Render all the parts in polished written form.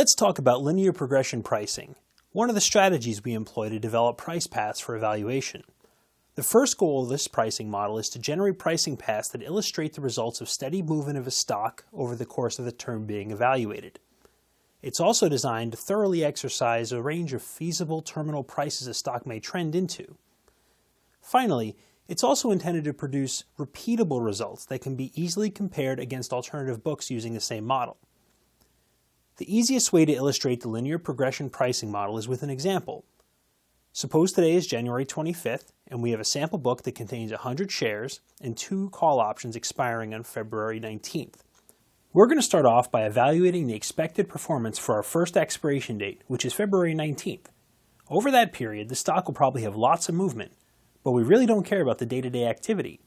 Let's talk about linear progression pricing, one of the strategies we employ to develop price paths for evaluation. The first goal of this pricing model is to generate pricing paths that illustrate the results of steady movement of a stock over the course of the term being evaluated. It's also designed to thoroughly exercise a range of feasible terminal prices a stock may trend into. Finally, it's also intended to produce repeatable results that can be easily compared against alternative books using the same model. The easiest way to illustrate the linear progression pricing model is with an example. Suppose today is January 25th, and we have a sample book that contains 100 shares and 2 call options expiring on February 19th. We're going to start off by evaluating the expected performance for our first expiration date, which is February 19th. Over that period, the stock will probably have lots of movement, but we really don't care about the day-to-day activity.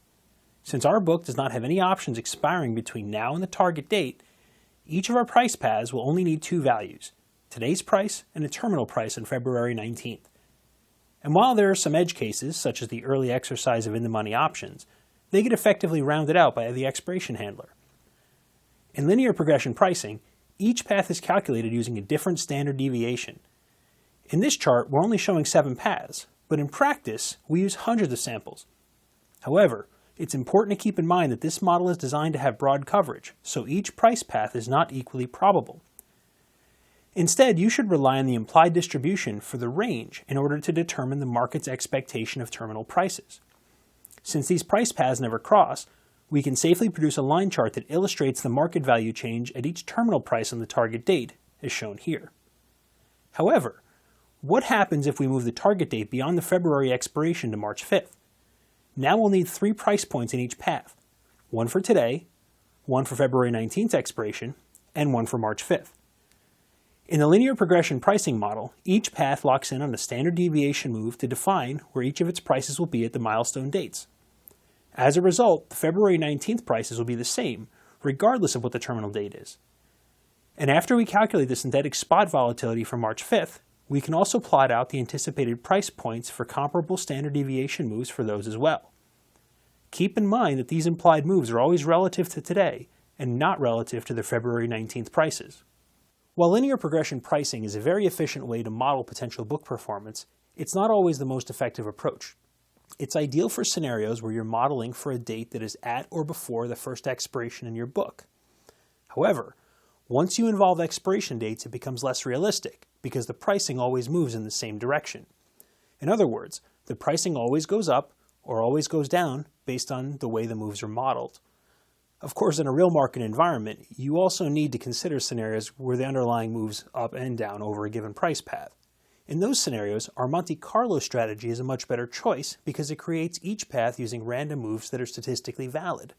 Since our book does not have any options expiring between now and the target date, each of our price paths will only need 2 values, today's price and a terminal price on February 19th. And while there are some edge cases, such as the early exercise of in-the-money options, they get effectively rounded out by the expiration handler. In linear progression pricing, each path is calculated using a different standard deviation. In this chart, we're only showing 7 paths, but in practice, we use hundreds of samples. However, it's important to keep in mind that this model is designed to have broad coverage, so each price path is not equally probable. Instead, you should rely on the implied distribution for the range in order to determine the market's expectation of terminal prices. Since these price paths never cross, we can safely produce a line chart that illustrates the market value change at each terminal price on the target date, as shown here. However, what happens if we move the target date beyond the February expiration to March 5th? Now we'll need 3 price points in each path, one for today, one for February 19th expiration, and one for March 5th. In the linear progression pricing model, each path locks in on a standard deviation move to define where each of its prices will be at the milestone dates. As a result, the February 19th prices will be the same, regardless of what the terminal date is. And after we calculate the synthetic spot volatility for March 5th, we can also plot out the anticipated price points for comparable standard deviation moves for those as well. Keep in mind that these implied moves are always relative to today and not relative to the February 19th prices. While linear progression pricing is a very efficient way to model potential book performance, it's not always the most effective approach. It's ideal for scenarios where you're modeling for a date that is at or before the first expiration in your book. However, once you involve expiration dates, it becomes less realistic because the pricing always moves in the same direction. In other words, the pricing always goes up or always goes down based on the way the moves are modeled. Of course, in a real market environment, you also need to consider scenarios where the underlying moves up and down over a given price path. In those scenarios, our Monte Carlo strategy is a much better choice because it creates each path using random moves that are statistically valid.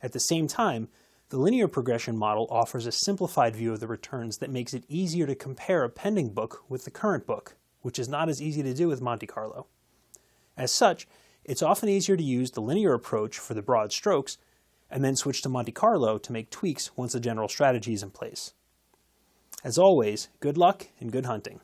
At the same time, the linear progression model offers a simplified view of the returns that makes it easier to compare a pending book with the current book, which is not as easy to do with Monte Carlo. As such, it's often easier to use the linear approach for the broad strokes and then switch to Monte Carlo to make tweaks once the general strategy is in place. As always, good luck and good hunting.